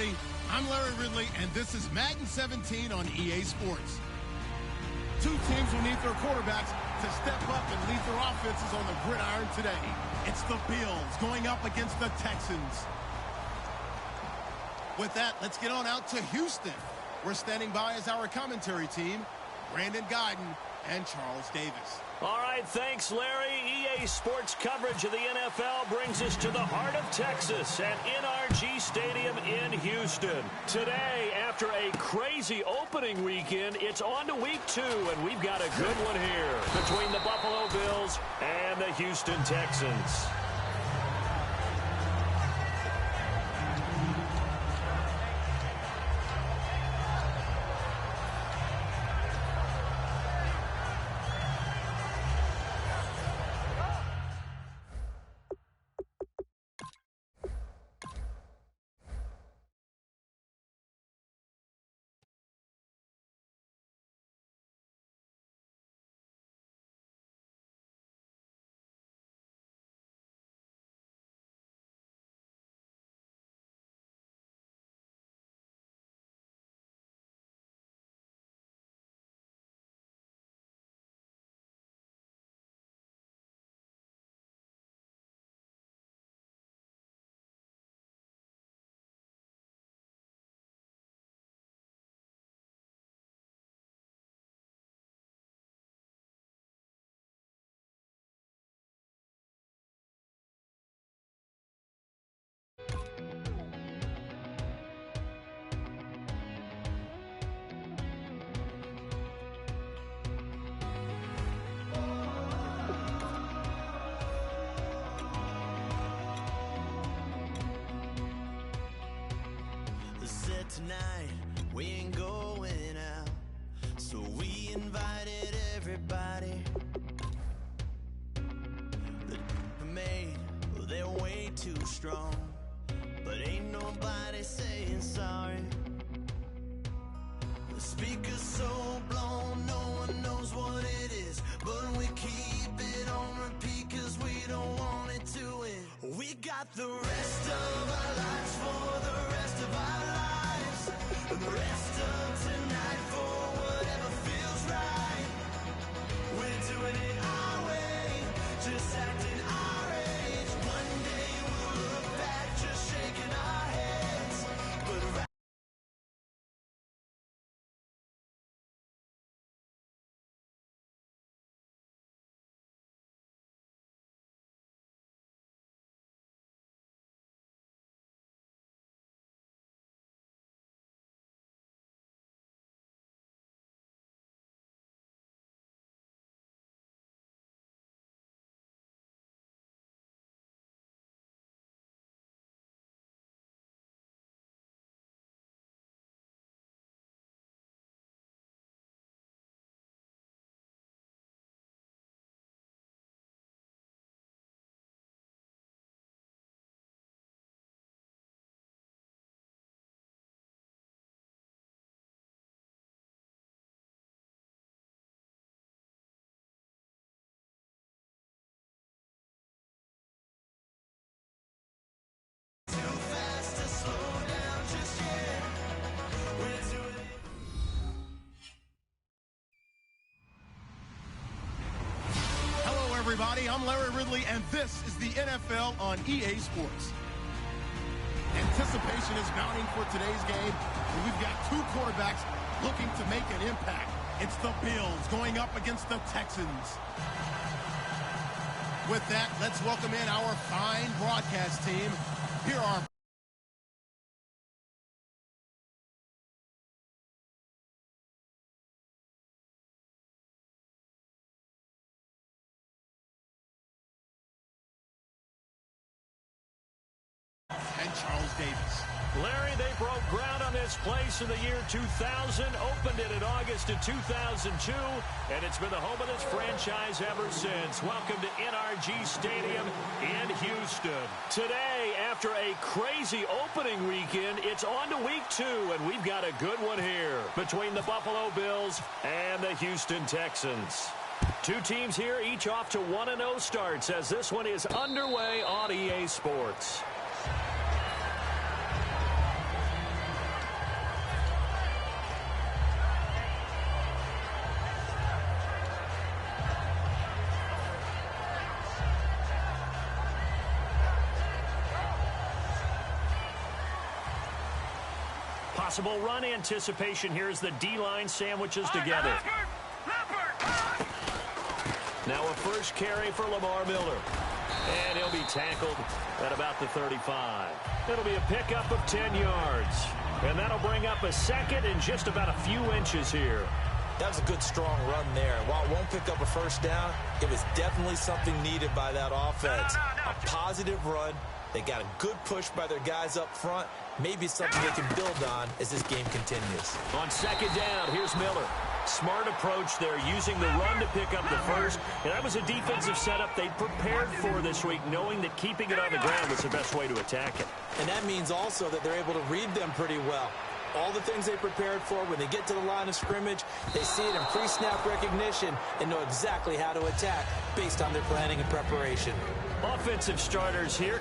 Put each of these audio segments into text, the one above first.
everybody. I'm Larry Ridley, and this is Madden 17 on EA Sports. Two teams will need their quarterbacks to step up and lead their offenses on the gridiron today. It's the Bills going up against the Texans. With that, let's get on out to Houston. We're standing by as our commentary team, Brandon Guyton and Charles Davis. All right, thanks, Larry. EA Sports coverage of the NFL brings us to the heart of Texas at NRG Stadium in Houston. Today, after a crazy opening weekend, it's on to week 2, and we've got a good one here between the Buffalo Bills and the Houston Texans. Tonight we ain't going out, so we invited everybody. The made, well, they're way too strong, but ain't nobody saying sorry. The speaker's so blown, no one knows what it is, but we keep it on repeat 'cause we don't want it to end. We got the rest of our lives for the rest of our lives. The rest of tonight for whatever feels right. We're doing it our way, just acting our age. One day we'll look back just shaking our heads. But everybody. I'm Larry Ridley, and this is the NFL on EA Sports. Anticipation is mounting for today's game, and we've got two quarterbacks looking to make an impact. It's the Bills going up against the Texans. With that, let's welcome in our fine broadcast team. Here are and Charles Davis. Larry, they broke ground on this place in the year 2000, opened it in August of 2002, and it's been the home of this franchise ever since. Welcome to NRG Stadium in Houston. Today, after a crazy opening weekend, it's on to week 2, and we've got a good one here between the Buffalo Bills and the Houston Texans. Two teams here, each off to 1-0 starts as this one is underway on EA Sports. Possible run anticipation here as the D-line sandwiches together. Now a first carry for Lamar Miller. And he'll be tackled at about the 35. It'll be a pickup of 10 yards. And that'll bring up a second and just about a few inches here. That was a good, strong run there. While it won't pick up a first down, it was definitely something needed by that offense. A positive run. They got a good push by their guys up front. Maybe something they can build on as this game continues. On second down, here's Miller. Smart approach there, using the run to pick up the first. And that was a defensive setup they prepared for this week, knowing that keeping it on the ground was the best way to attack it. And that means also that they're able to read them pretty well. All the things they prepared for, when they get to the line of scrimmage, they see it in pre-snap recognition and know exactly how to attack based on their planning and preparation. Offensive starters here.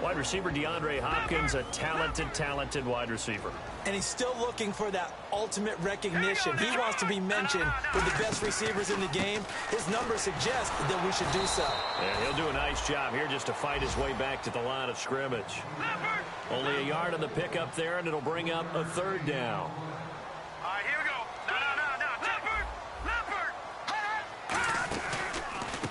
Wide receiver DeAndre Hopkins, a talented wide receiver. And he's still looking for that ultimate recognition. He wants to be mentioned with the best receivers in the game. His numbers suggest that we should do so. Yeah, he'll do a nice job here just to fight his way back to the line of scrimmage. Only a yard on the pickup there, and it'll bring up a third down. All right, here we go.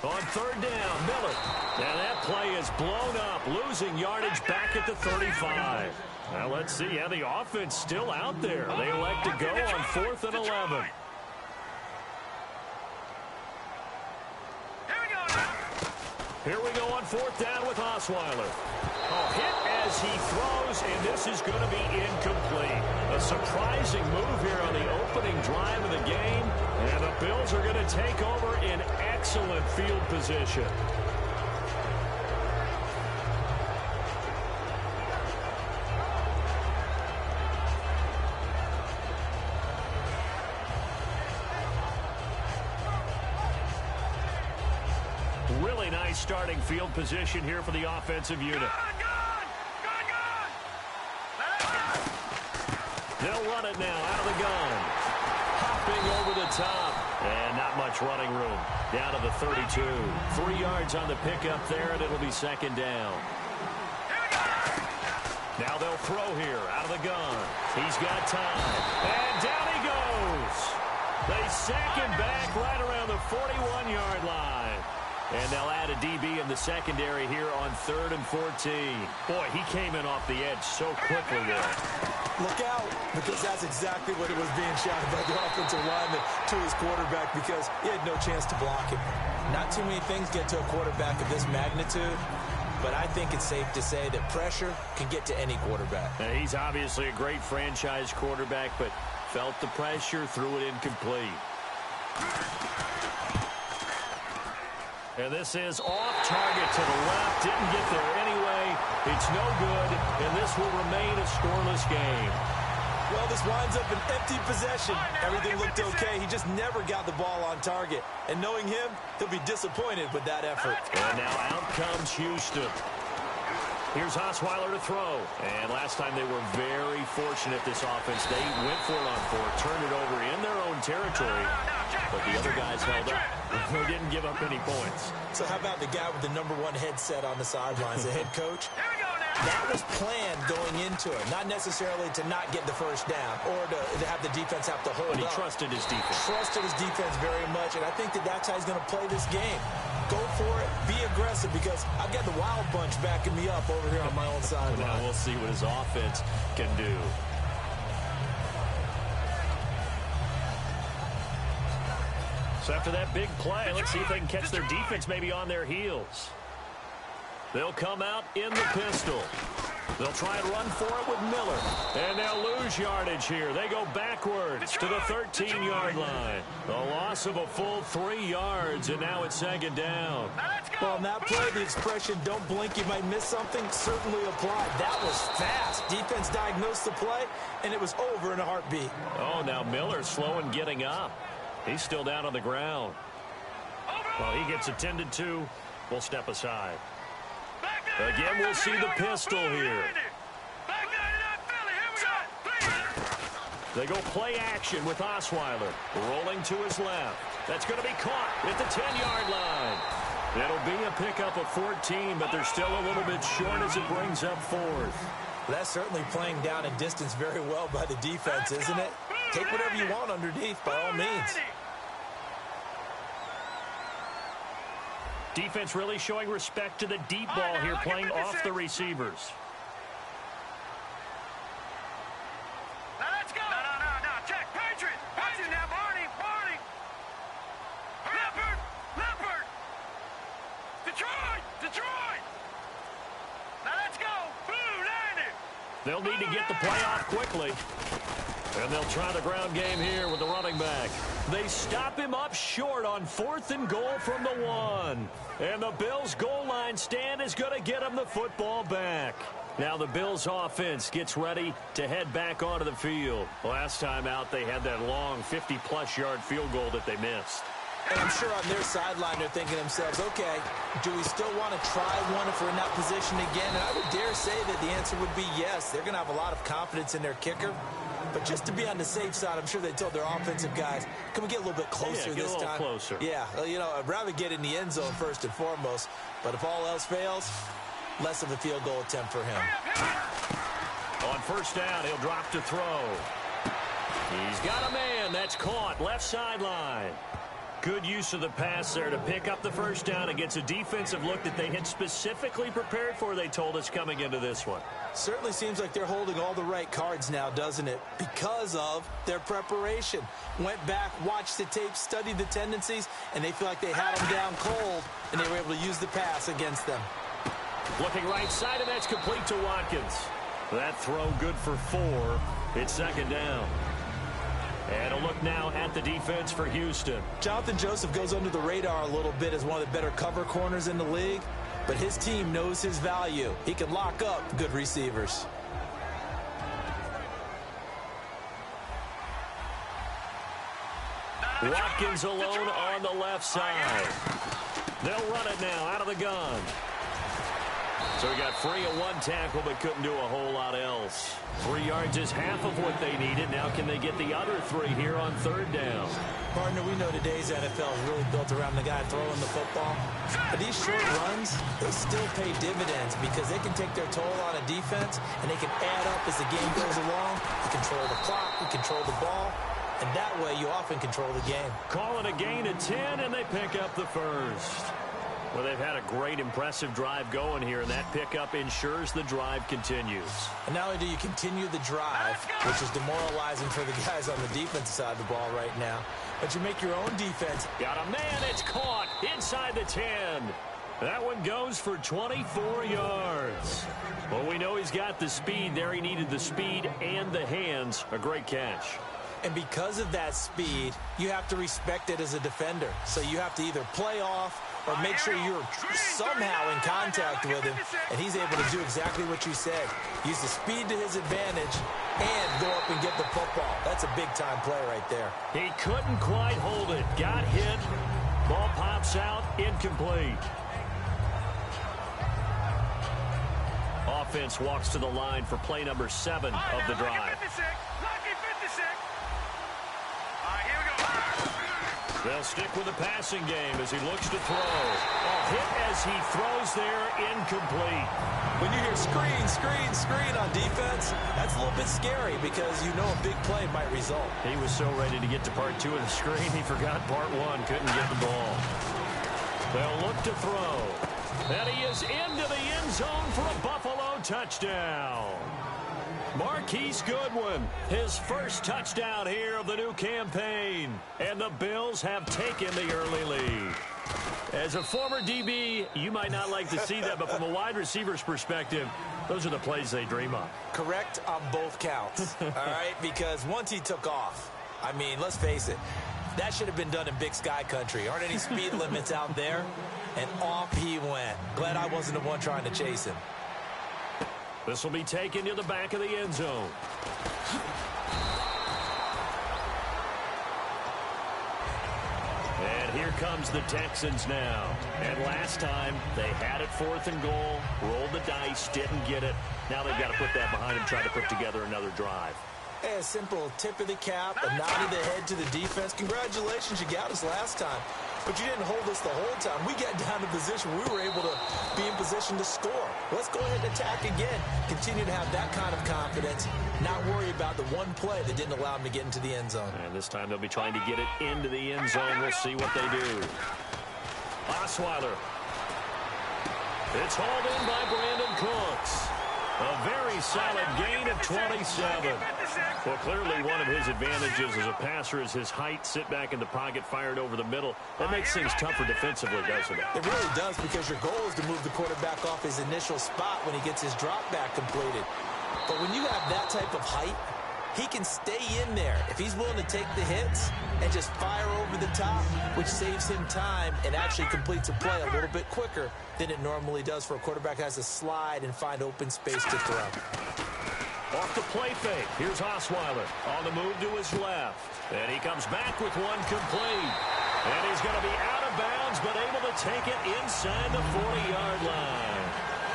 No. On third down, Miller. And that play is blown up, losing yardage back at the 35. Now let's see how the offense still out there. They elect to go on 4th and 11. Here we go on 4th down with Osweiler. Hit as he throws, and this is going to be incomplete. A surprising move here on the opening drive of the game, and the Bills are going to take over in excellent field position. Really nice starting field position here for the offensive unit. They'll run it now out of the gun. Hopping over the top. And not much running room. Down to the 32. 3 yards on the pickup there, and it'll be second down. Now they'll throw here out of the gun. He's got time. And down he goes. They sack him back right around the 41-yard line. And they'll add a DB in the secondary here on 3rd and 14. Boy, he came in off the edge so quickly there. Look out, because that's exactly what it was being shouted by the offensive lineman to his quarterback, because he had no chance to block him. Not too many things get to a quarterback of this magnitude, but I think it's safe to say that pressure can get to any quarterback. Now, he's obviously a great franchise quarterback, but felt the pressure, threw it incomplete. And this is off target to the left. Didn't get there anyway. It's no good, and this will remain a scoreless game. Well, this winds up an empty possession. Everything looked okay. He just never got the ball on target. And knowing him, he'll be disappointed with that effort. And now out comes Houston. Here's Osweiler to throw. And last time they were very fortunate, this offense. They went for it on 4, turned it over in their own territory. But the other guys held up. They didn't give up any points. So how about the guy with the #1 headset on the sidelines, the head coach? That was planned going into it, not necessarily to not get the first down or to have the defense have to hold up. But he trusted his defense. Trusted his defense very much, and I think that that's how he's going to play this game. Go for it, be aggressive, because I've got the Wild Bunch backing me up over here on my own sideline. Now we'll see what his offense can do. So after that big play, let's see if they can catch their defense maybe on their heels. They'll come out in the pistol. They'll try and run for it with Miller. And they'll lose yardage here. They go backwards to the 13-yard line. A loss of a full 3 yards, and now it's second down. Well, in that play, the expression, don't blink, you might miss something, certainly applied. That was fast. Defense diagnosed the play, and it was over in a heartbeat. Oh, now Miller's slow in getting up. He's still down on the ground. Well, he gets attended to. We'll step aside. Again, we'll see the pistol here. They go play action with Osweiler. Rolling to his left. That's going to be caught at the 10-yard line. It'll be a pickup of 14, but they're still a little bit short as it brings up 4th. That's certainly playing down and distance very well by the defense, isn't it? Take whatever you want underneath, by all means. Defense really showing respect to the deep ball here, playing off the receivers. Now let's go. No. Check. Patriot. Watch it now, Barney. Leopard. Detroit. Now let's go. Blue, landed. They'll need to get the play off quickly. And they'll try the ground game here with the running back. They stop him up short on 4th and goal from the 1. And the Bills' goal line stand is going to get them the football back. Now the Bills' offense gets ready to head back onto the field. Last time out, they had that long 50-plus yard field goal that they missed. And I'm sure on their sideline they're thinking to themselves, okay, do we still want to try one if we're in that position again? And I would dare say that the answer would be yes. They're going to have a lot of confidence in their kicker. But just to be on the safe side, I'm sure they told their offensive guys, can we get a little bit closer this time? Closer. Yeah, you know, I'd rather get in the end zone first and foremost. But if all else fails, less of a field goal attempt for him. On 1st down, he'll drop to throw. He's got a man. That's caught. Left sideline. Good use of the pass there to pick up the 1st down against a defensive look that they had specifically prepared for, they told us, coming into this one. Certainly seems like they're holding all the right cards now, doesn't it? Because of their preparation. Went back, watched the tape, studied the tendencies, and they feel like they had them down cold, and they were able to use the pass against them. Looking right side, and that's complete to Watkins. That throw good for 4. It's 2nd down. And a look now at the defense for Houston. Jonathan Joseph goes under the radar a little bit as one of the better cover corners in the league, but his team knows his value. He can lock up good receivers. Watkins alone on the left side. They'll run it now out of the gun. So he got free of 1 tackle, but couldn't do a whole lot else. 3 yards is half of what they needed. Now can they get the other 3 here on 3rd down? Partner, we know today's NFL is really built around the guy throwing the football. But these short runs, they still pay dividends because they can take their toll on a defense, and they can add up as the game goes along. You control the clock, you control the ball, and that way you often control the game. Call it a gain of 10, and they pick up the 1st. Well, they've had a great, impressive drive going here, and that pickup ensures the drive continues. And not only do you continue the drive, which is demoralizing for the guys on the defensive side of the ball right now, but you make your own defense. Got a man, it's caught inside the 10. That one goes for 24 yards. Well, we know he's got the speed there. He needed the speed and the hands. A great catch. And because of that speed, you have to respect it as a defender. So you have to either play off or make sure you're somehow in contact with him, and he's able to do exactly what you said. Use the speed to his advantage and go up and get the football. That's a big-time play right there. He couldn't quite hold it. Got hit. Ball pops out. Incomplete. Offense walks to the line for play number 7 of the drive. They'll stick with the passing game as he looks to throw. A hit as he throws there, incomplete. When you hear screen, screen, screen on defense, that's a little bit scary because you know a big play might result. He was so ready to get to part 2 of the screen, he forgot part 1, couldn't get the ball. They'll look to throw. And he is into the end zone for a Buffalo touchdown. Marquise Goodwin, his first touchdown here of the new campaign. And the Bills have taken the early lead. As a former DB, you might not like to see that, but from a wide receiver's perspective, those are the plays they dream of. Correct on both counts, all right? Because once he took off, I mean, let's face it, that should have been done in Big Sky country. Aren't any speed limits out there? And off he went. Glad I wasn't the one trying to chase him. This will be taken to the back of the end zone. And here comes the Texans now. And last time, they had it 4th and goal, rolled the dice, didn't get it. Now they've got to put that behind them, try to put together another drive. Hey, a simple tip of the cap, a nod of the head to the defense. Congratulations, you got us last time. but you didn't hold us the whole time. We got down to position. We were able to be in position to score. Let's go ahead and attack again. Continue to have that kind of confidence, not worry about the one play that didn't allow them to get into the end zone. And this time they'll be trying to get it into the end zone. We'll see what they do. Osweiler. It's hauled in by Brandon Cooks. A very solid gain of 27. Well, clearly one of his advantages as a passer is his height. Sit back in the pocket, fired over the middle. That makes things tougher defensively, doesn't it? It really does, because your goal is to move the quarterback off his initial spot when he gets his drop back completed. But when you have that type of height, he can stay in there if he's willing to take the hits and just fire over the top, which saves him time and actually completes a play a little bit quicker than it normally does for a quarterback who has to slide and find open space to throw. Off the play fake. Here's Osweiler on the move to his left. And he comes back with one complete. And he's going to be out of bounds, but able to take it inside the 40-yard line.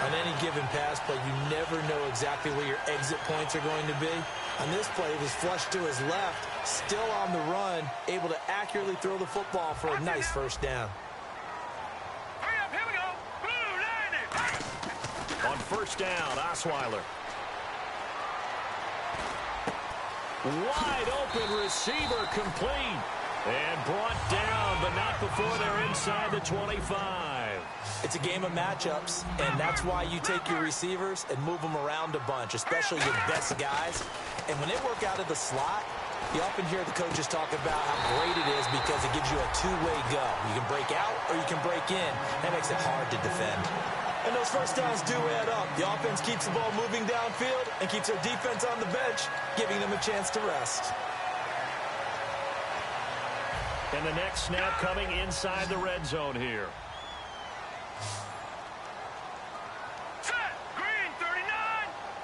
On any given pass play, you never know exactly where your exit points are going to be. On this play, it was flushed to his left, still on the run, able to accurately throw the football for a nice first down. Hurry up, here we go. Blue 90. On first down, Osweiler. Wide open receiver complete. And brought down, but not before they're inside the 25. It's a game of matchups, and that's why you take your receivers and move them around a bunch, especially your best guys. And when they work out of the slot, you often hear the coaches talk about how great it is because it gives you a two-way go. You can break out or you can break in. That makes it hard to defend. And those first downs do add up. The offense keeps the ball moving downfield and keeps their defense on the bench, giving them a chance to rest. And the next snap coming inside the red zone here. Set. Green 39.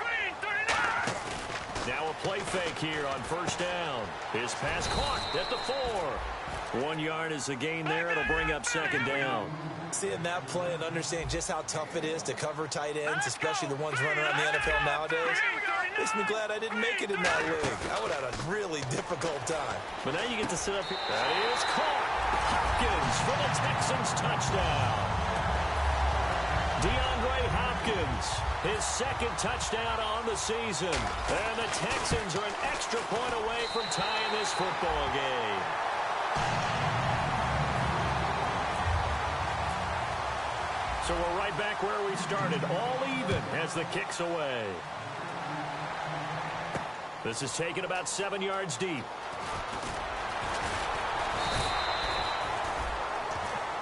Green 39. Now a play fake here on first down. His pass caught at the 4. 1 yard is the gain there. It'll bring up second down. Seeing that play and understanding just how tough it is to cover tight ends, especially the ones running around the NFL nowadays, makes me glad I didn't make it in that league. I would have had a really difficult time. But now you get to sit up here. That is caught. Hopkins for the Texans touchdown. DeAndre Hopkins, his second touchdown on the season. And the Texans are an extra point away from tying this football game. So we're right back where we started, all even as the kick's away. This is taken about 7 yards deep.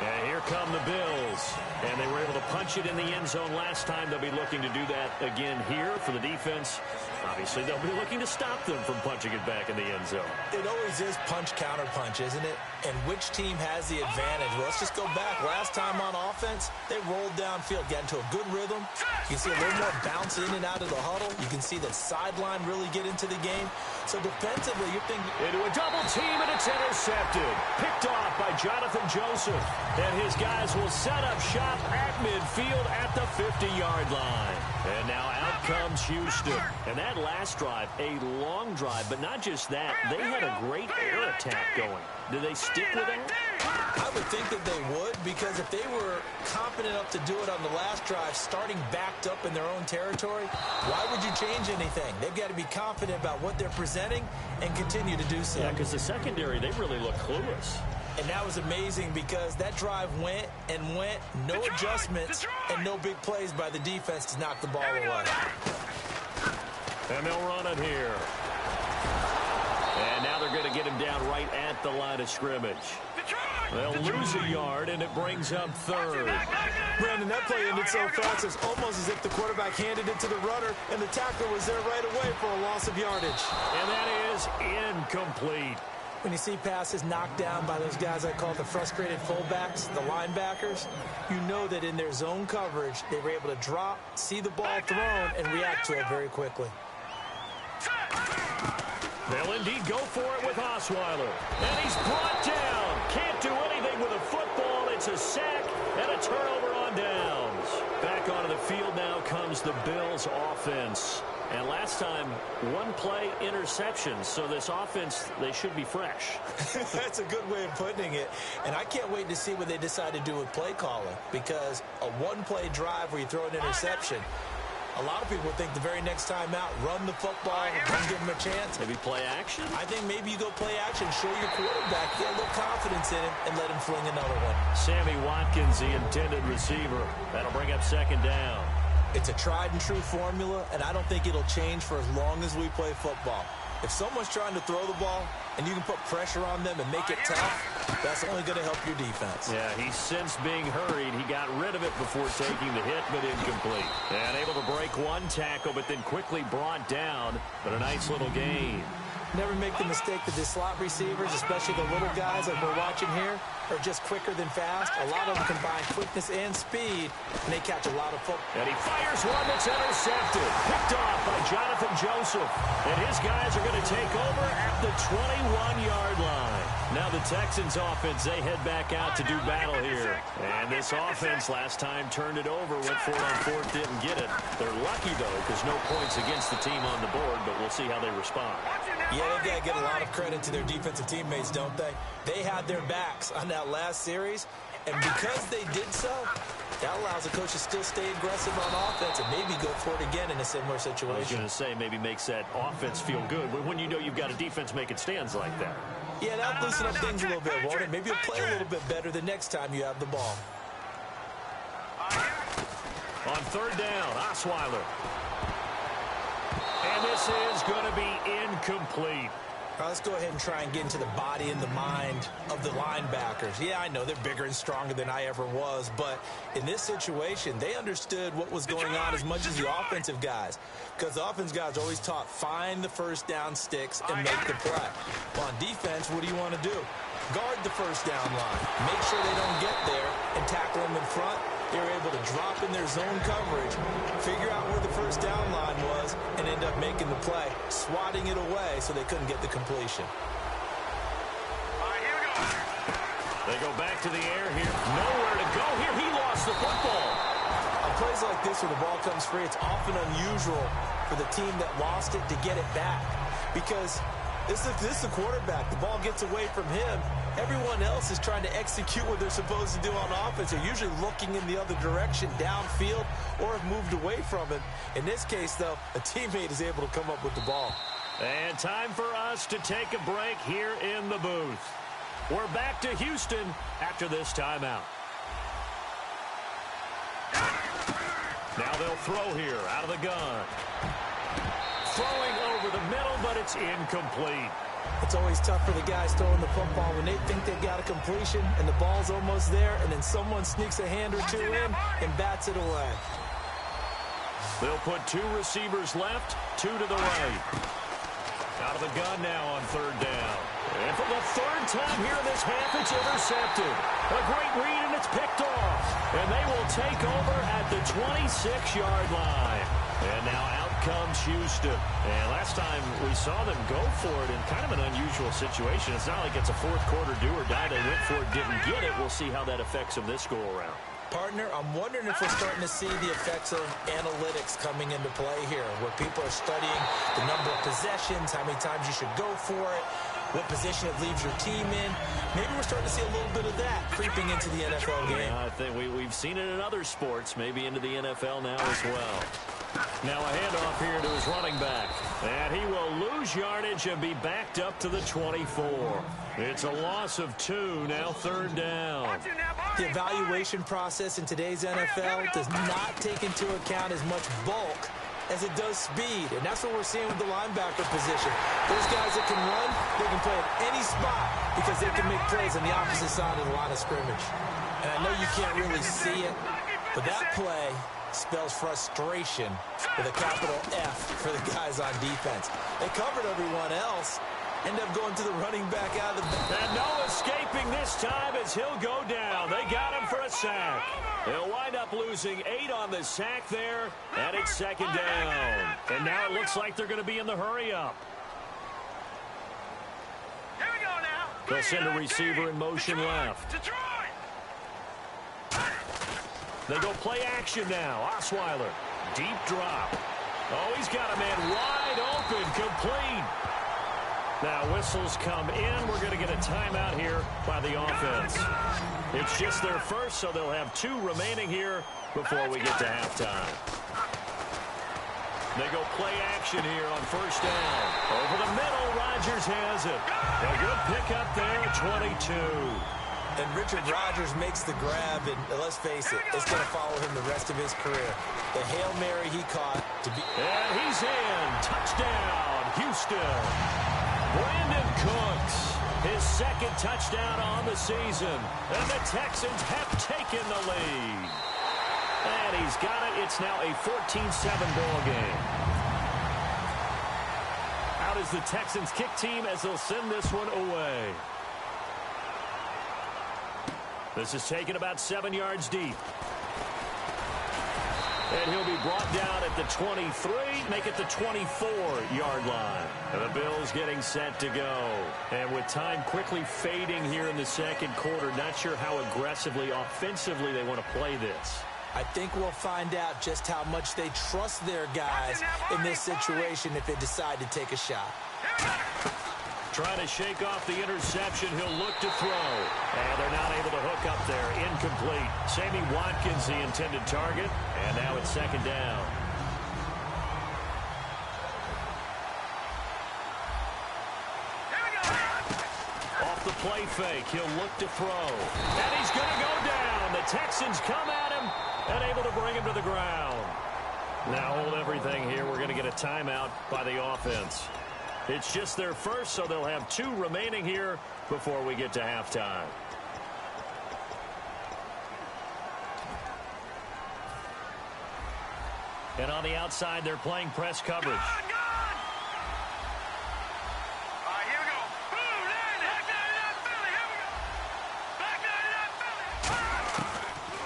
And here come the Bills. And they were able to punch it in the end zone last time. They'll be looking to do that again here for the defense. Obviously, they'll be looking to stop them from punching it back in the end zone. It always is punch-counter-punch, isn't it? And which team has the advantage? Well, let's just go back. Last time on offense, they rolled downfield, got into a good rhythm. You can see a little more bounce in and out of the huddle. You can see the sideline really get into the game. So defensively, you're thinking... Into a double team, and it's intercepted. Picked off by Jonathan Joseph. And his guys will set up shop at midfield at the 50-yard line. And now out comes Houston. And that last drive, a long drive, but not just that. They had a great air attack going. Do they stick with that? I would think that they would, because if they were confident enough to do it on the last drive, starting backed up in their own territory, why would you change anything? They've got to be confident about what they're presenting and continue to do so. Yeah, because the secondary, they really look clueless. And that was amazing because that drive went and went, no adjustments, and no big plays by the defense to knock the ball away. And they'll run it here. And now they're going to get him down right at the line of scrimmage. They'll lose a yard, and it brings up third. Brandon, that play ended so fast, it's almost as if the quarterback handed it to the runner, and the tackler was there right away for a loss of yardage. And that is incomplete. When you see passes knocked down by those guys I call the frustrated fullbacks, the linebackers, you know that in their zone coverage, they were able to drop, see the ball thrown, and react to it very quickly. They'll indeed go for it with Osweiler. And he's brought down. Can't do anything with a football. It's a sack and a turnover on downs. Back onto the field now comes the Bills offense. And last time, one play interception. So this offense, they should be fresh. That's a good way of putting it. And I can't wait to see what they decide to do with play calling, because a one-play drive where you throw an interception, a lot of people think the very next time out, run the football, don't give them a chance. Maybe play action? I think maybe you go play action, show your quarterback, get a little confidence in him, and let him fling another one. Sammy Watkins, the intended receiver. That'll bring up second down. It's a tried-and-true formula, and I don't think it'll change for as long as we play football. If someone's trying to throw the ball and you can put pressure on them and make it tough, that's only going to help your defense. Yeah, he sensed being hurried. He got rid of it before taking the hit, but incomplete. And able to break one tackle, but then quickly brought down. But a nice little gain. Never make the mistake that the slot receivers, especially the little guys like we're watching here, are just quicker than fast. A lot of them combine quickness and speed, and they catch a lot of football. And he fires one that's intercepted. Picked off by Jonathan Joseph. And his guys are going to take over at the 21-yard line. Now the Texans offense, they head back out to do battle here. And this offense last time turned it over, went for it on fourth, didn't get it. They're lucky, though, because no points against the team on the board, but we'll see how they respond. Yeah, they've got to get a lot of credit to their defensive teammates, don't they? They had their backs on that last series, and because they did so, that allows the coach to still stay aggressive on offense and maybe go for it again in a similar situation. I was going to say, maybe makes that offense feel good, but when you know you've got a defense making stands like that. Yeah, that'll loosen up things a little bit, won't it? Maybe you'll play a little bit better the next time you have the ball. On third down, Osweiler. And this is going to be incomplete. All right, let's go ahead and try and get into the body and the mind of the linebackers. Yeah, I know they're bigger and stronger than I ever was, but in this situation, they understood what was going on as much as the offensive guys, because the offensive guys are always taught, find the first down sticks and make the play. Well, on defense, what do you want to do? Guard the first down line. Make sure they don't get there and tackle them in front. They were able to drop in their zone coverage, figure out where the first down line was, and end up making the play, swatting it away so they couldn't get the completion. They go back to the air here. Nowhere to go here. He lost the football. On plays like this where the ball comes free, it's often unusual for the team that lost it to get it back, because this is the quarterback. The ball gets away from him. Everyone else is trying to execute what they're supposed to do on offense. They're usually looking in the other direction, downfield, or have moved away from him. In this case, though, a teammate is able to come up with the ball. And time for us to take a break here in the booth. We're back to Houston after this timeout. Now they'll throw here out of the gun. Throwing over the middle, but it's incomplete. It's always tough for the guys throwing the football when they think they've got a completion and the ball's almost there, and then someone sneaks a hand or two in and bats it away. They'll put two receivers left, two to the right. Out of the gun now on third down. And for the third time here in this half, it's intercepted. A great read, and it's picked off. And they will take over at the 26-yard line. And now out comes Houston. And last time we saw them go for it in kind of an unusual situation. It's not like it's a fourth quarter do or die. They went for it, didn't get it. We'll see how that affects them this go-around. Partner, I'm wondering if we're starting to see the effects of analytics coming into play here, where people are studying the number of possessions, how many times you should go for it, what position it leaves your team in. Maybe we're starting to see a little bit of that creeping into the NFL game. Yeah, I think we've seen it in other sports, maybe into the NFL now as well. Now a handoff here to his running back. And he will lose yardage and be backed up to the 24. It's a loss of 2, now third down. The evaluation process in today's NFL does not take into account as much bulk as it does speed, and that's what we're seeing with the linebacker position. Those guys that can run, they can play at any spot because they can make plays on the opposite side of the line of scrimmage. And I know you can't really see it, but that play spells frustration with a capital F for the guys on defense. They covered everyone else, end up going to the running back out of the back. And no escaping this time as he'll go down. They got him for a sack. They'll wind up losing 8 on the sack there, and it's second down. And now it looks like they're going to be in the hurry-up. Here we go now. They'll send a receiver in motion left. Detroit. They go play action now. Osweiler, deep drop. Oh, he's got a man wide open, complete. Now whistles come in. We're going to get a timeout here by the offense. It's just their first, so they'll have 2 remaining here before we get to halftime. They go play action here on first down. Over the middle, Rodgers has it. A good pickup there, 22. And Richard Rodgers makes the grab, and let's face it, it's going to follow him the rest of his career. The Hail Mary he caught to be... And he's in. Touchdown, Houston. Brandon Cooks, his second touchdown on the season. And the Texans have taken the lead. And he's got it. It's now a 14-7 ball game. Out is the Texans kick team as they'll send this one away. This is taken about 7 yards deep. And he'll be brought down at the 23, make it the 24-yard line. And the Bills getting set to go. And with time quickly fading here in the second quarter, not sure how aggressively, offensively they want to play this. I think we'll find out just how much they trust their guys in this situation if they decide to take a shot. Trying to shake off the interception. He'll look to throw. And they're not able to hook up there. Incomplete. Sammy Watkins, the intended target. And now it's second down. Off the play fake. He'll look to throw. And he's going to go down. The Texans come at him and able to bring him to the ground. Now hold everything here. We're going to get a timeout by the offense. It's just their first, so they'll have 2 remaining here before we get to halftime. And on the outside, they're playing press coverage.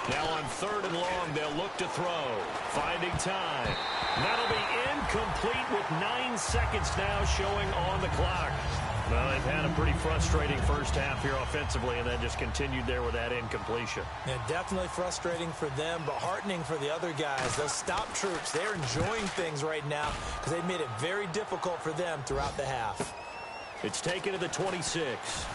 Now on 3rd and long, they'll look to throw. Finding time. That'll be incomplete with 9 seconds now showing on the clock. Well, they've had a pretty frustrating first half here offensively and then just continued there with that incompletion. Yeah, definitely frustrating for them, but heartening for the other guys. Those stop troops, they're enjoying things right now because they've made it very difficult for them throughout the half. It's taken to the 26.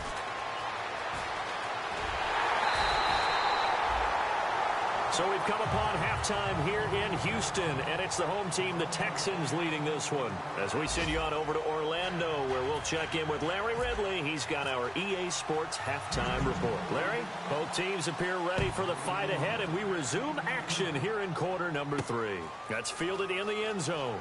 So we've come upon halftime here in Houston, and it's the home team, the Texans, leading this one. As we send you on over to Orlando, where we'll check in with Larry Ridley. He's got our EA Sports halftime report. Larry, both teams appear ready for the fight ahead, and we resume action here in quarter number 3. That's fielded in the end zone.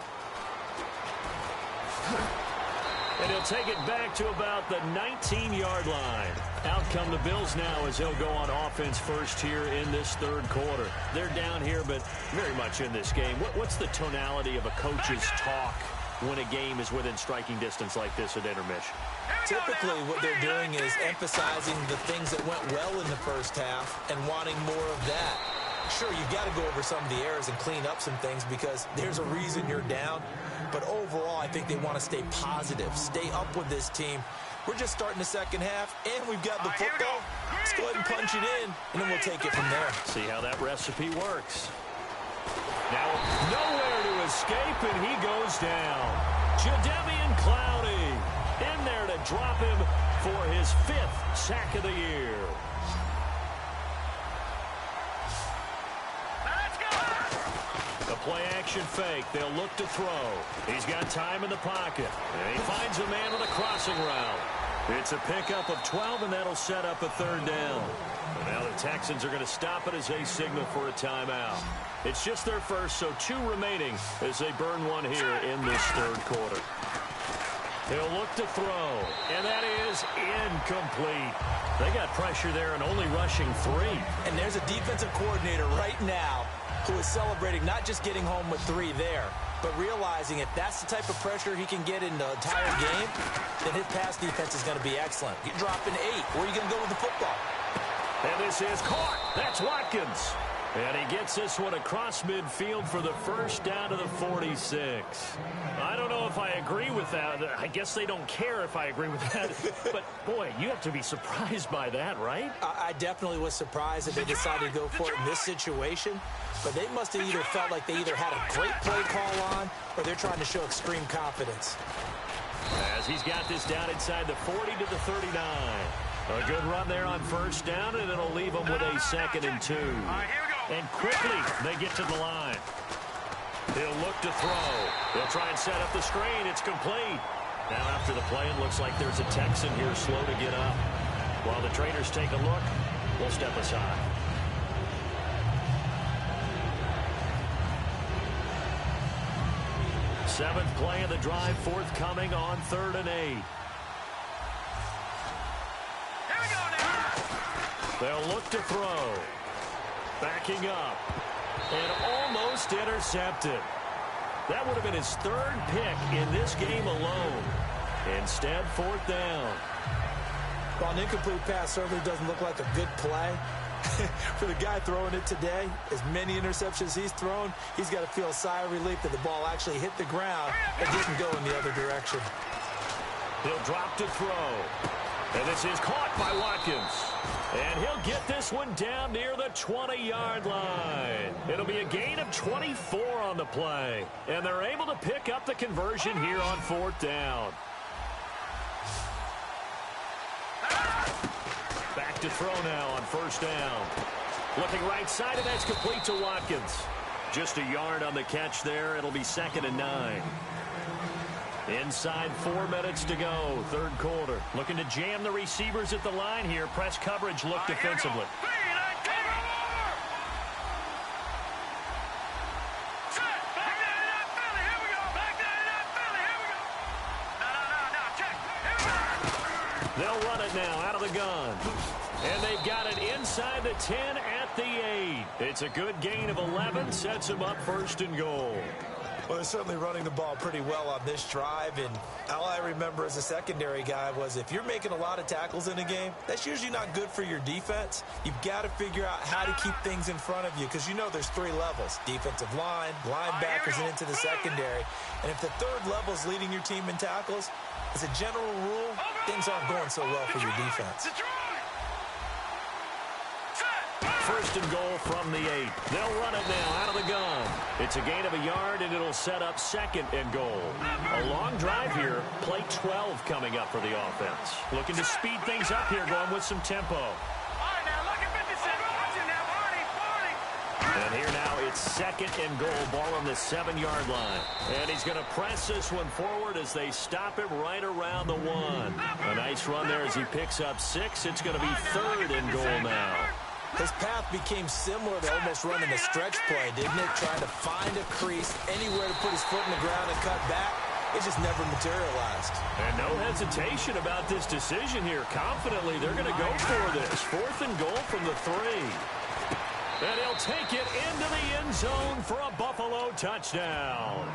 And he'll take it back to about the 19-yard line. Out come the Bills now as they'll go on offense first here in this 3rd quarter. They're down here, but very much in this game. What's the tonality of a coach's talk when a game is within striking distance like this at intermission? Typically, what they're doing is emphasizing the things that went well in the first half and wanting more of that. Sure, you've got to go over some of the errors and clean up some things because there's a reason you're down. But overall, I think they want to stay positive, stay up with this team. We're just starting the second half, and we've got the football. Let's go ahead and punch it in, and then we'll take it from there. See how that recipe works. Now, nowhere to escape, and he goes down. Jadeveon Clowney in there to drop him for his 5th sack of the year. Play action fake. They'll look to throw. He's got time in the pocket. And he finds a man on a crossing route. It's a pickup of 12, and that'll set up a 3rd down. And now the Texans are going to stop it as they signal for a timeout. It's just their first, so 2 remaining as they burn one here in this 3rd quarter. He'll look to throw, and that is incomplete. They got pressure there and only rushing 3. And there's a defensive coordinator right now who is celebrating not just getting home with 3 there, but realizing if that's the type of pressure he can get in the entire game, then his pass defense is going to be excellent. You're dropping 8. Where are you going to go with the football? And this is caught. That's Watkins. And he gets this one across midfield for the first down to the 46. I don't know if I agree with that. I guess they don't care sure if I agree with that. But, boy, you have to be surprised by that, right? I definitely was surprised that they decided to go for it in this situation. But they must have either felt like they either had a great play call on or they're trying to show extreme confidence. As he's got this down inside the 40 to the 39. A good run there on first down, and it'll leave them with a 2nd and 2. And quickly, they get to the line. He'll look to throw. He'll try and set up the screen. It's complete. Now after the play, it looks like there's a Texan here slow to get up. While the trainers take a look, we'll step aside. Seventh play of the drive forthcoming on 3rd and 8. They'll look to throw. Backing up. And almost intercepted. That would have been his 3rd pick in this game alone. Instead, 4th down. While an incomplete pass certainly doesn't look like a good play, for the guy throwing it today, as many interceptions he's thrown, he's got to feel a sigh of relief that the ball actually hit the ground and didn't go in the other direction. He'll drop to throw. And this is caught by Watkins. And he'll get this one down near the 20-yard line. It'll be a gain of 24 on the play. And they're able to pick up the conversion here on 4th down. Back to throw now on first down. Looking right side, and that's complete to Watkins. Just a yard on the catch there. It'll be 2nd and 9. Inside 4 minutes to go, 3rd quarter. Looking to jam the receivers at the line here. Press coverage look defensively. They'll run it now out of the gun. And they've got it inside the 10 at the 8. It's a good gain of 11. Sets them up 1st and goal. Well, they're certainly running the ball pretty well on this drive, and all I remember as a secondary guy was if you're making a lot of tackles in a game, that's usually not good for your defense. You've got to figure out how to keep things in front of you because you know there's 3 levels, defensive line, linebackers, and into the secondary. And if the 3rd level is leading your team in tackles, as a general rule, things aren't going so well for your defense. 1st and goal from the 8. They'll run it now out of the gun. It's a gain of a yard, and it'll set up 2nd and goal. A long drive here. Play 12 coming up for the offense. Looking to speed things up here, going with some tempo. And here now it's 2nd and goal. Ball on the 7-yard line. And he's going to press this one forward as they stop him right around the 1. A nice run there as he picks up 6. It's going to be 3rd and goal now. His path became similar to almost running a stretch play, didn't it? Trying to find a crease, anywhere to put his foot in the ground and cut back. It just never materialized. And no hesitation about this decision here. Confidently, they're going to go for this. 4th and goal from the 3. And he'll take it into the end zone for a Buffalo touchdown.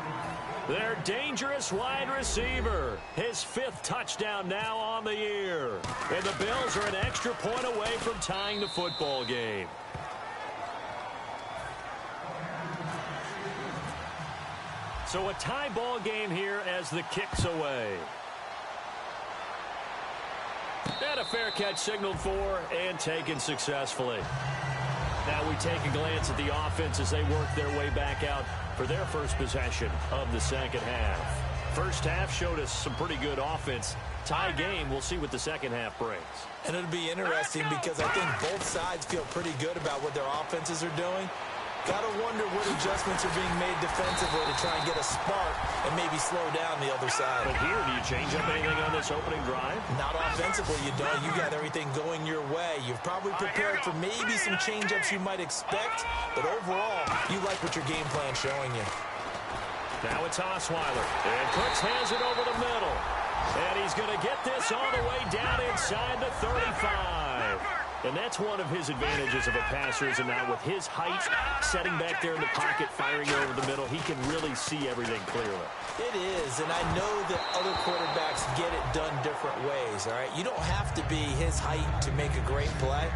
Their dangerous wide receiver. His 5th touchdown now on the year. And the Bills are an extra point away from tying the football game. So a tie ball game here as the kick's away. And a fair catch signaled for and taken successfully. Now we take a glance at the offense as they work their way back out for their first possession of the 2nd half. First half showed us some pretty good offense. Tie game, we'll see what the 2nd half brings. And it'll be interesting because I think both sides feel pretty good about what their offenses are doing. Got to wonder what adjustments are being made defensively to try and get a spark and maybe slow down the other side. But here, do you change up anything on this opening drive? Not offensively, you don't. You got everything going your way. You've probably prepared for maybe some change-ups you might expect, but overall, you like what your game plan's showing you. Now it's Osweiler. And Cooks has it over the middle. And he's going to get this all the way down inside the 35. And that's one of his advantages of a passer, is now with his height, setting back there in the pocket, firing over the middle, he can really see everything clearly. It is, and I know that other quarterbacks get it done different ways, all right? You don't have to be his height to make a great play.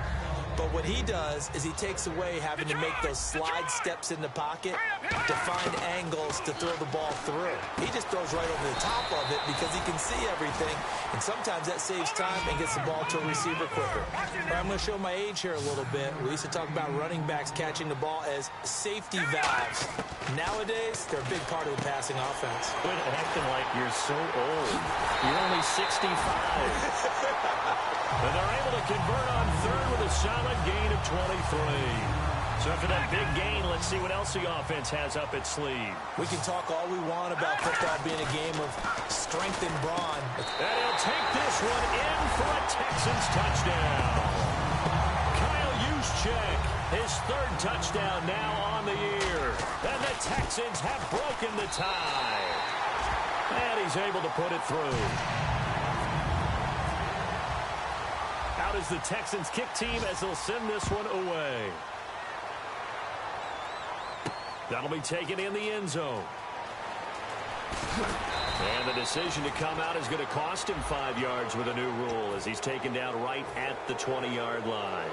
But what he does is he takes away having to make those slide steps in the pocket to find angles to throw the ball through. He just throws right over the top of it because he can see everything, and sometimes that saves time and gets the ball to a receiver quicker. But I'm going to show my age here a little bit. We used to talk about running backs catching the ball as safety valves. Nowadays, they're a big part of the passing offense. Quit acting like you're so old. You're only 65. And they're able to convert on third with a solid gain of 23. So after that big gain, let's see what else the offense has up its sleeve. We can talk all we want about football being a game of strength and brawn. And he'll take this one in for a Texans touchdown. Kyle Juszczyk, his third touchdown now on the year. And the Texans have broken the tie. And he's able to put it through. Out is the Texans kick team as they'll send this one away. That'll be taken in the end zone. And the decision to come out is going to cost him 5 yards with a new rule as he's taken down right at the 20-yard line.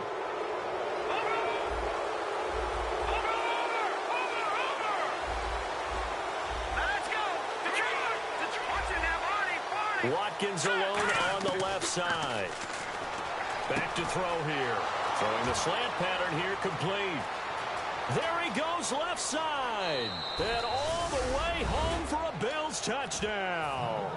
Watkins alone on the left side. Back to throw here. Throwing the slant pattern here complete. There he goes left side. And all the way home for a Bills touchdown.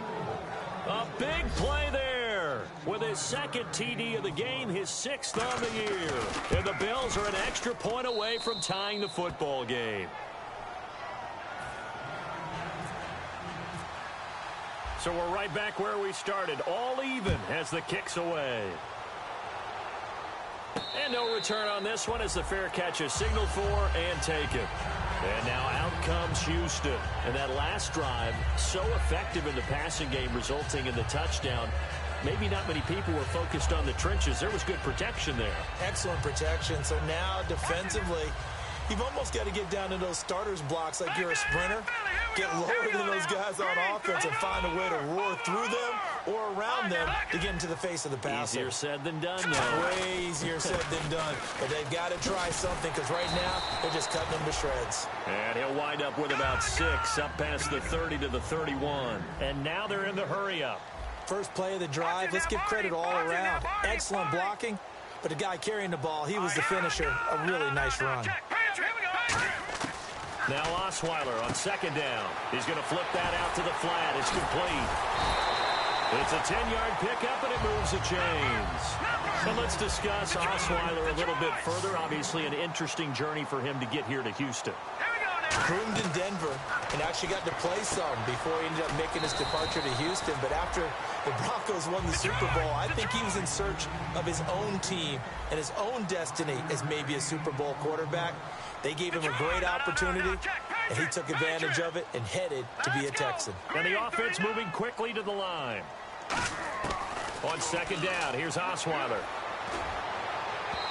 A big play there. With his second TD of the game, his sixth on the year. And the Bills are an extra point away from tying the football game. So we're right back where we started. All even as the kick's away. And no return on this one as the fair catch is signaled for and taken. And now out comes Houston. And that last drive, so effective in the passing game, resulting in the touchdown. Maybe not many people were focused on the trenches. There was good protection there. Excellent protection. So now defensively, you've almost got to get down to those starters blocks like you're a sprinter. Get lower than those guys on offense and find a way to roar through them or around them to get into the face of the passer. Easier said than done, though. Way easier said than done. But they've got to try something because right now they're just cutting them to shreds. And he'll wind up with about 6 up past the 30 to the 31. And now they're in the hurry-up. First play of the drive, let's give credit all around. Excellent blocking, but the guy carrying the ball, he was the finisher. A really nice run. Now Osweiler on second down. He's going to flip that out to the flat. It's complete. It's a 10-yard pickup, and it moves the chains. So let's discuss Osweiler a little bit further. Obviously an interesting journey for him to get here to Houston. Groomed in Denver and actually got to play some before he ended up making his departure to Houston. But after the Broncos won the Super Bowl, I think he was in search of his own team and his own destiny as maybe a Super Bowl quarterback. They gave him a great opportunity, and he took advantage of it and headed to be a Texan. And the offense moving quickly to the line. On second down, here's Osweiler.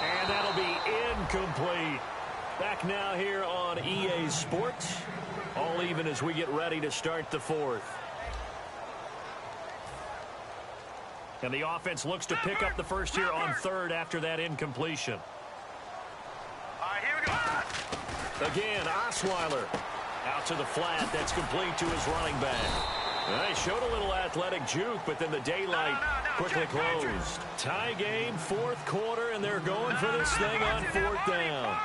And that'll be incomplete. Back now here on EA Sports. All even as we get ready to start the fourth. And the offense looks to pick up the first here on third after that incompletion. Here we go. Again, Osweiler out to the flat. That's complete to his running back. They showed a little athletic juke, but then the daylight quickly closed. Tie game, fourth quarter, and they're going for this thing on fourth down.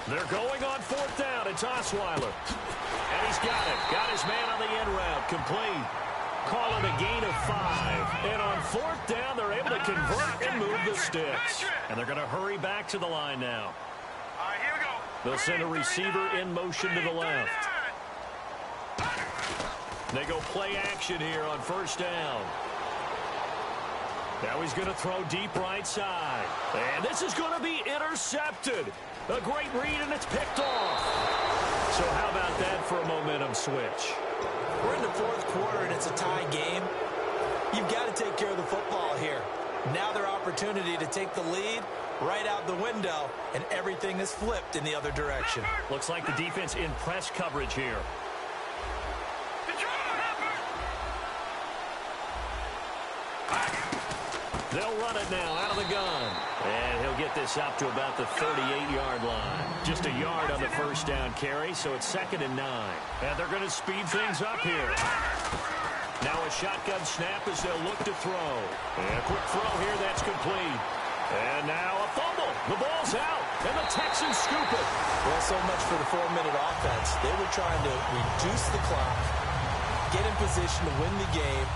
They're going on fourth down. It's Osweiler. And he's got it. Got his man on the end route. Complete. Call it a gain of 5. And on fourth down, they're able to convert and move the sticks. And they're going to hurry back to the line now. Here we go. They'll send a receiver in motion to the left. They go play action here on first down. Now he's going to throw deep right side. And this is going to be intercepted. A great read, and it's picked off. So how about that for a momentum switch? We're in the fourth quarter, and it's a tie game. You've got to take care of the football here. Now their opportunity to take the lead right out the window, and everything is flipped in the other direction. Looks like the defense in press coverage here. They'll run it now out of the gun. And he'll get this up to about the 38-yard line. Just a yard on the first down carry, so it's 2nd and 9. And they're going to speed things up here. Now a shotgun snap as they'll look to throw. And a quick throw here, that's complete. And now a fumble. The ball's out, and the Texans scoop it. Well, so much for the 4-minute offense. They were trying to reduce the clock, get in position to win the game,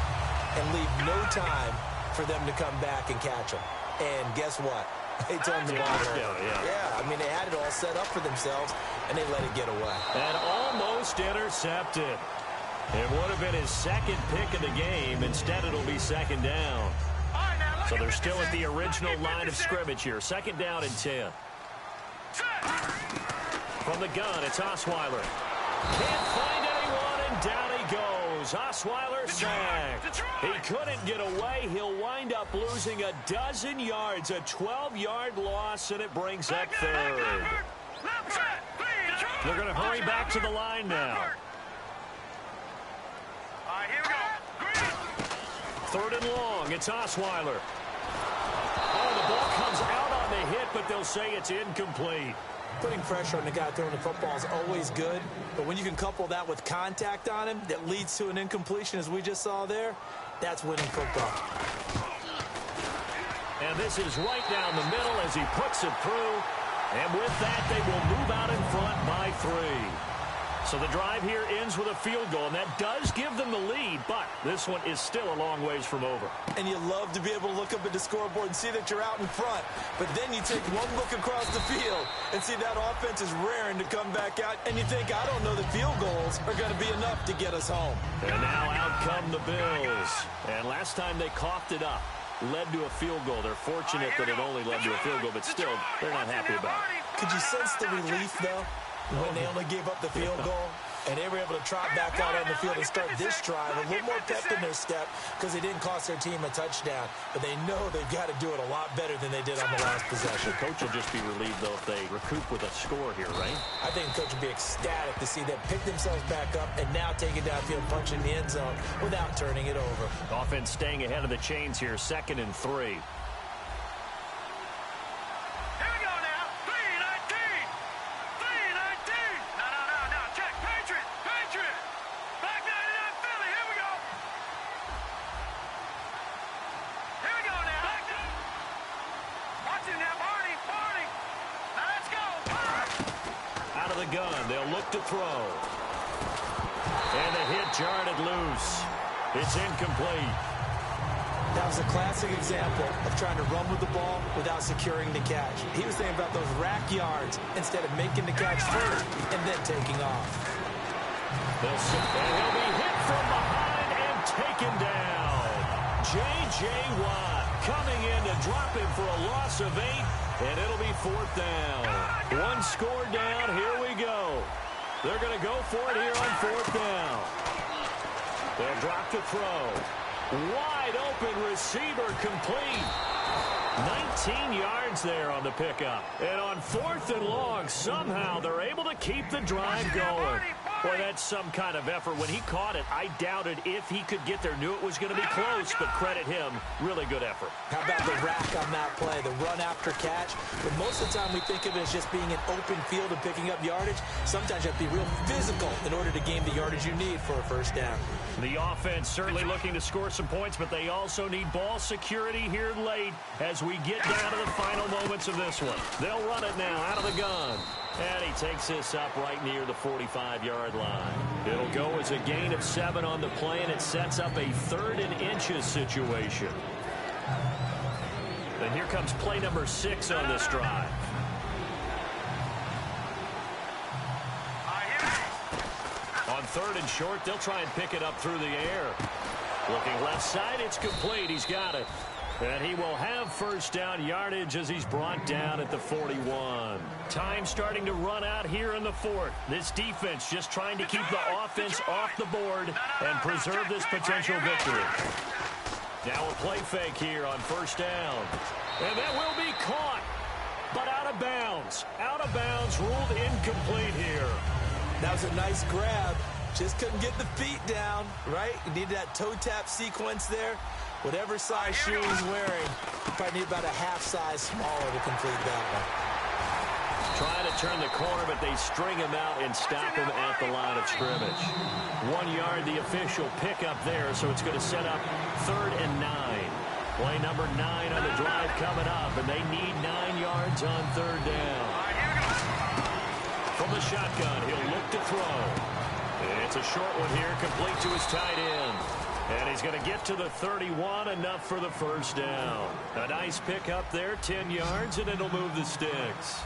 and leave no time for them to come back and catch them. And guess what? They turned the ball over. Yeah, I mean, they had it all set up for themselves, and they let it get away. And almost intercepted. It would have been his 2nd pick of the game. Instead, it'll be 2nd down. So they're still at the original line of scrimmage here. 2nd down and 10. From the gun, it's Osweiler. Can't find anyone, and down he goes. Osweiler sacked. He couldn't get away. He'll wind up losing a dozen yards, a 12-yard loss, and it brings up 3rd. They're going to hurry back to the line now. All right, here we go. 3rd and long, it's Osweiler. Oh, the ball comes out on the hit, but they'll say it's incomplete. Putting pressure on the guy throwing the football is always good, but when you can couple that with contact on him that leads to an incompletion, as we just saw there, that's winning football. And this is right down the middle as he puts it through. And with that, they will move out in front by 3. So the drive here ends with a field goal, and that does give them the lead, but this one is still a long ways from over. And you love to be able to look up at the scoreboard and see that you're out in front, but then you take one look across the field and see that offense is raring to come back out, and you think, I don't know that field goals are going to be enough to get us home. And now out come the Bills. And last time they coughed it up, led to a field goal. They're fortunate that it only led to a field goal, but still, they're not happy about it. Could you sense the relief, though? When they only gave up the field goal, and they were able to trot back out on the field and start this drive, a little more pep in their step because they didn't cost their team a touchdown. But they know they've got to do it a lot better than they did on the last possession. The coach will just be relieved, though, if they recoup with a score here, right? I think the coach will be ecstatic to see them pick themselves back up and now take it downfield, punch in the end zone without turning it over. Offense staying ahead of the chains here, 2nd and 3. To throw. And the hit jarred it loose. It's incomplete. That was a classic example of trying to run with the ball without securing the catch. He was thinking about those rack yards instead of making the catch first and then taking off. And he'll be hit from behind and taken down. J.J. Watt coming in to drop him for a loss of 8, and it'll be 4th down. One score down. Here we go. They're going to go for it here on 4th down. They'll drop to throw. Wide open receiver complete. 19 yards there on the pickup. And on 4th and long, somehow they're able to keep the drive going. Boy, that's some kind of effort. When he caught it, I doubted if he could get there. Knew it was going to be close, but credit him. Really good effort. How about the rack on that play, the run after catch? But most of the time we think of it as just being an open field and picking up yardage. Sometimes you have to be real physical in order to gain the yardage you need for a first down. The offense certainly looking to score some points, but they also need ball security here late as we get down to the final moments of this one. They'll run it now out of the gun. And he takes this up right near the 45-yard line. It'll go as a gain of 7 on the play, and it sets up a 3rd and inches situation. And here comes play number 6 on this drive. On 3rd and short, they'll try and pick it up through the air. Looking left side, it's complete. He's got it. And he will have first down yardage as he's brought down at the 41. Time starting to run out here in the 4th. This defense just trying to keep the offense off the board and preserve this potential victory. Now a play fake here on first down. And that will be caught, but out of bounds. Out of bounds, ruled incomplete here. That was a nice grab. Just couldn't get the feet down, right? You needed that toe tap sequence there. Whatever size shoe he's wearing, you probably need about a half size smaller to complete that one. Trying to turn the corner, but they string him out and stop him at the line of scrimmage. 1 yard, the official pickup there, so it's going to set up 3rd and 9. Play number 9 on the drive coming up, and they need 9 yards on 3rd down. From the shotgun, he'll look to throw. It's a short one here, complete to his tight end. And he's going to get to the 31, enough for the 1st down. A nice pickup there, 10 yards, and it'll move the sticks.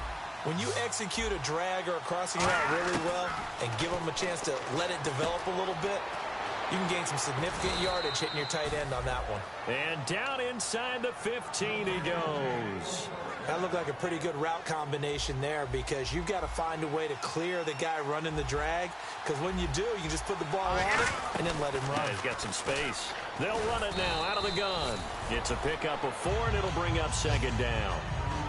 When you execute a drag or a crossing route really well and give them a chance to let it develop a little bit, you can gain some significant yardage hitting your tight end on that one. And down inside the 15 he goes. That looked like a pretty good route combination there, because you've got to find a way to clear the guy running the drag, because when you do, you just put the ball on it and then let him run. Yeah, he's got some space. They'll run it now out of the gun. It's a pickup of 4, and it'll bring up 2nd down.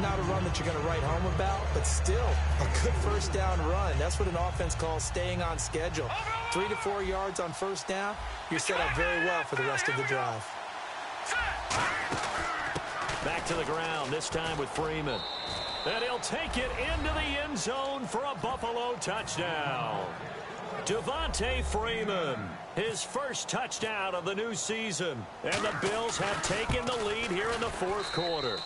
Not a run that you're going to write home about, but still a good 1st down run. That's what an offense calls staying on schedule. 3 to 4 yards on 1st down, you're set up very well for the rest of the drive. Back to the ground, this time with Freeman. And he'll take it into the end zone for a Buffalo touchdown. Devontae Freeman, his first touchdown of the new season. And the Bills have taken the lead here in the 4th quarter.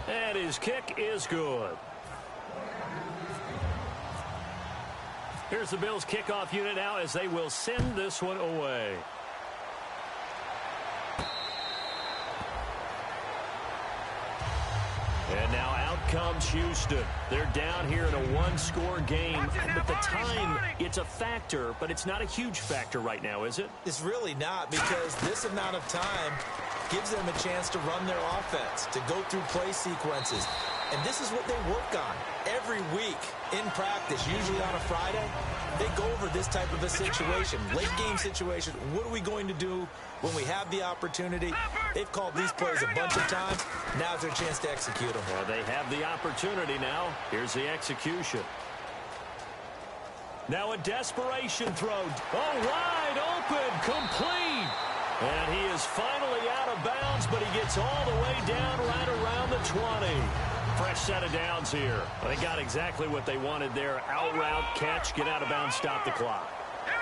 And his kick is good. Here's the Bills kickoff unit now as they will send this one away. And now out comes Houston. They're down here in a 1-score game. But the time, it's a factor, but it's not a huge factor right now, is it? It's really not, because this amount of time gives them a chance to run their offense, to go through play sequences. And this is what they work on every week in practice, usually on a Friday. They go over this type of a situation, late game situation. What are we going to do when we have the opportunity? They've called these plays a bunch of times. Now's their chance to execute them. Well, they have the opportunity now. Here's the execution. Now a desperation throw. Oh, wide open, complete. And he is finally out of bounds, but he gets all the way down right around the 20. Fresh set of downs here. They got exactly what they wanted there. Out route, catch, get out of bounds, stop the clock.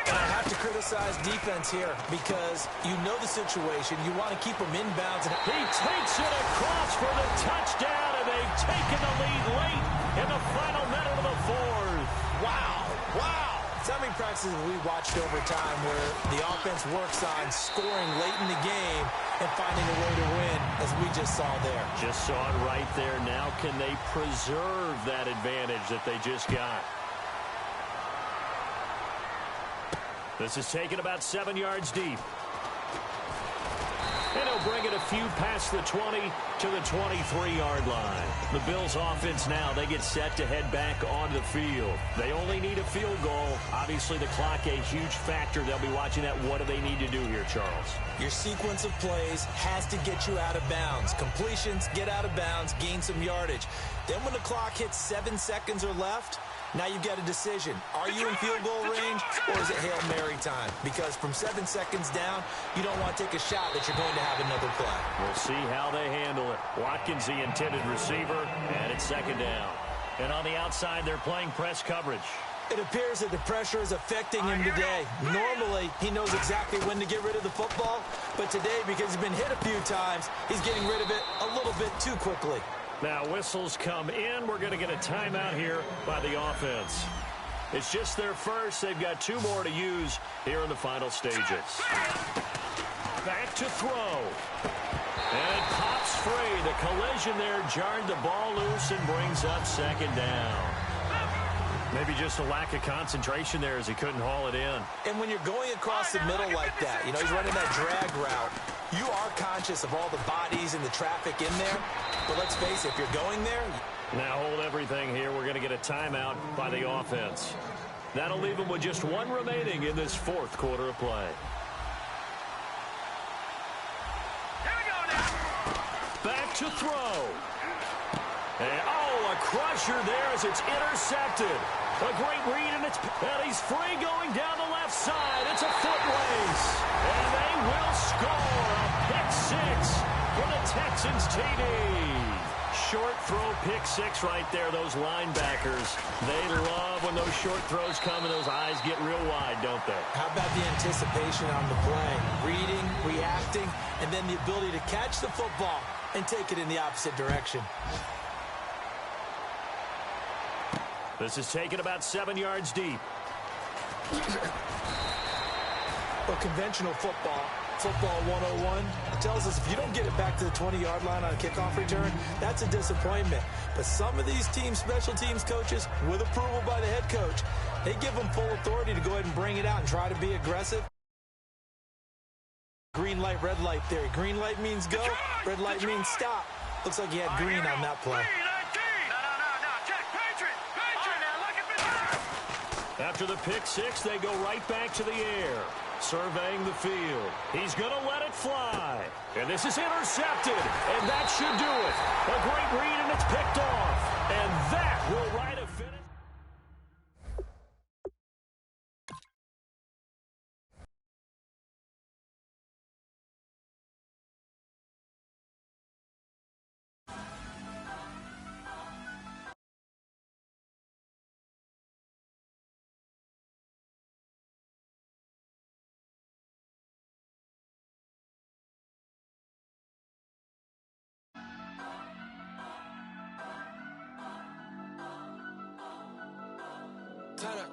And I have to criticize defense here, because you know the situation. You want to keep them inbounds. He takes it across for the touchdown, and they've taken the lead late in the final minute of the 4th. Wow. Wow. So many practices we watched over time where the offense works on scoring late in the game and finding a way to win, as we just saw there. Just saw it right there. Now can they preserve that advantage that they just got? This is taken about 7 yards deep. And he'll bring it a few past the 20 to the 23-yard line. The Bills offense now, they get set to head back onto the field. They only need a field goal. Obviously, the clock a huge factor. They'll be watching that. What do they need to do here, Charles? Your sequence of plays has to get you out of bounds. Completions, get out of bounds, gain some yardage. Then when the clock hits 7 seconds or left, now you've got a decision. Are you in field goal range, or is it Hail Mary time? Because from 7 seconds down, you don't want to take a shot that you're going to have another play. We'll see how they handle it. Watkins, the intended receiver, and it's 2nd down. And on the outside, they're playing press coverage. It appears that the pressure is affecting him today. Normally, he knows exactly when to get rid of the football, but today, because he's been hit a few times, he's getting rid of it a little bit too quickly. Now whistles come in. We're going to get a timeout here by the offense. It's just their first. They've got 2 more to use here in the final stages. Back to throw. And it pops free. The collision there jarred the ball loose and brings up 2nd down. Maybe just a lack of concentration there as he couldn't haul it in. And when you're going across the middle like that, you know, he's running that drag route, you are conscious of all the bodies and the traffic in there. But let's face it, if you're going there... Now hold everything here. We're going to get a timeout by the offense. That'll leave them with just 1 remaining in this 4th quarter of play. Here we go now. Back to throw. And, oh, a crusher there as it's intercepted. A great read, and he's free going down the left side. It's a foot race. And they will score a pick 6 Texans TD. Short throw, pick six right there. Those linebackers, they love when those short throws come and those eyes get real wide, don't they? How about the anticipation on the play? Reading, reacting, and then the ability to catch the football and take it in the opposite direction. This is taken about 7 yards deep. But conventional football 101, tells us if you don't get it back to the 20-yard line on a kickoff return, that's a disappointment. But some of these teams, special teams coaches, with approval by the head coach, they give them full authority to go ahead and bring it out and try to be aggressive. Green light, red light theory. Green light means go, red light means stop. Looks like he had green on that play. After the pick six, they go right back to the air. Surveying the field. He's going to let it fly. And this is intercepted. And that should do it. A great read, and it's picked off. And that will write a finish.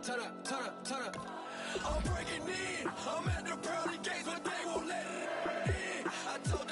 Turn up. I'm breaking in. I'm at the pearly gates, but they won't let it in. I told